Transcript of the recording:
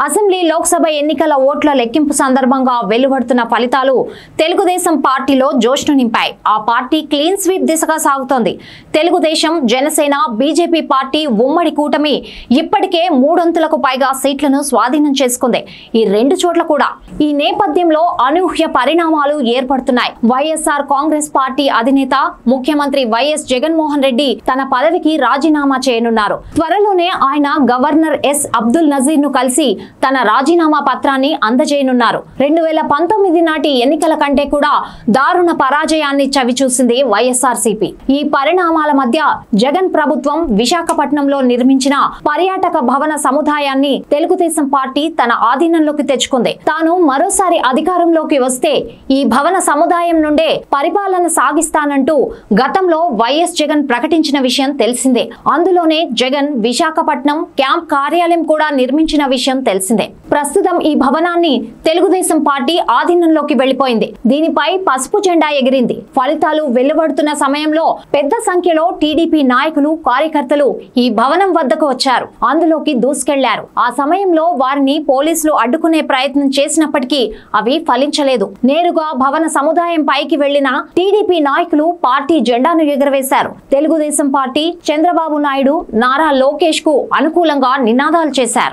Assembly Lok Sabha ఎన్నికల ఓట్ల లెక్కింపు సందర్భంగా వెలువడుతున్న ఫలితాలు తెలుగుదేశం పార్టీలో జోష్ను నింపాయి. ఆ పార్టీ క్లీన్ స్వీప్ దిశగా సాగుతోంది. తెలుగుదేశం, జనసేన, బీజేపీ పార్టీ ఉమ్మడి కూటమి ఇప్పటికే 300లకు పైగా సీట్లను స్వాధీనం చేసుకుంది. ఈ రెండు చోట్ల కూడా. ఈ నేపథ్యంలో అనూహ్య పరిణామాలు ఏర్పడుతున్నాయి. వైఎస్ఆర్ కాంగ్రెస్ పార్టీ అధినేత ముఖ్యమంత్రి వైఎస్ జగన్మోహన్ రెడ్డి తన పదవికి రాజీనామా చేయనున్నారు. త్వరలోనే ఆయన గవర్నర్ ఎస్ అబ్దుల్ నజీర్ ను కలిసి తన రాజీనామా పత్రాన్ని అందజేయనున్నారు. 2019 నాటి ఎన్నికల కంటే కూడా దారుణ పరాజయాన్ని చవిచూసింది వైఎస్ఆర్సీపీ. ఈ పరిణామాల మధ్య జగన్ ప్రభుత్వం విశాఖపట్నంలో నిర్మించిన పర్యాటక భవన సముదాయాన్ని తెలుగుదేశం పార్టీ తన ఆధీనంలోకి తెచ్చుకుంది. తాను మరోసారి అధికారంలోకి వస్తే ఈ భవన సముదాయం నుండే పరిపాలన సాగిస్తానంటూ గతంలో వైఎస్ జగన్ ప్రకటించిన విషయం తెలిసిందే. అందులోనే జగన్ విశాఖపట్నం క్యాంప్ కార్యాలయం కూడా నిర్మించిన విషయం తెలిసిందే. ప్రస్తుతం ఈ భవనాన్ని తెలుగుదేశం పార్టీ ఆధీనంలోకి వెళ్లిపోయింది. దీనిపై పసుపు జెండా ఎగిరింది. ఫలితాలు వెలువడుతున్న సమయంలో పెద్ద సంఖ్యలో టీడీపీ నాయకులు, కార్యకర్తలు ఈ భవనం వద్దకు వచ్చారు. అందులోకి దూసుకెళ్లారు. ఆ సమయంలో వారిని పోలీసులు అడ్డుకునే ప్రయత్నం చేసినప్పటికీ అవి ఫలించలేదు. నేరుగా భవన సముదాయం పైకి వెళ్లిన టీడీపీ నాయకులు పార్టీ జెండాను ఎగురవేశారు. తెలుగుదేశం పార్టీ, చంద్రబాబు నాయుడు, నారా లోకేష్ కు అనుకూలంగా నినాదాలు చేశారు.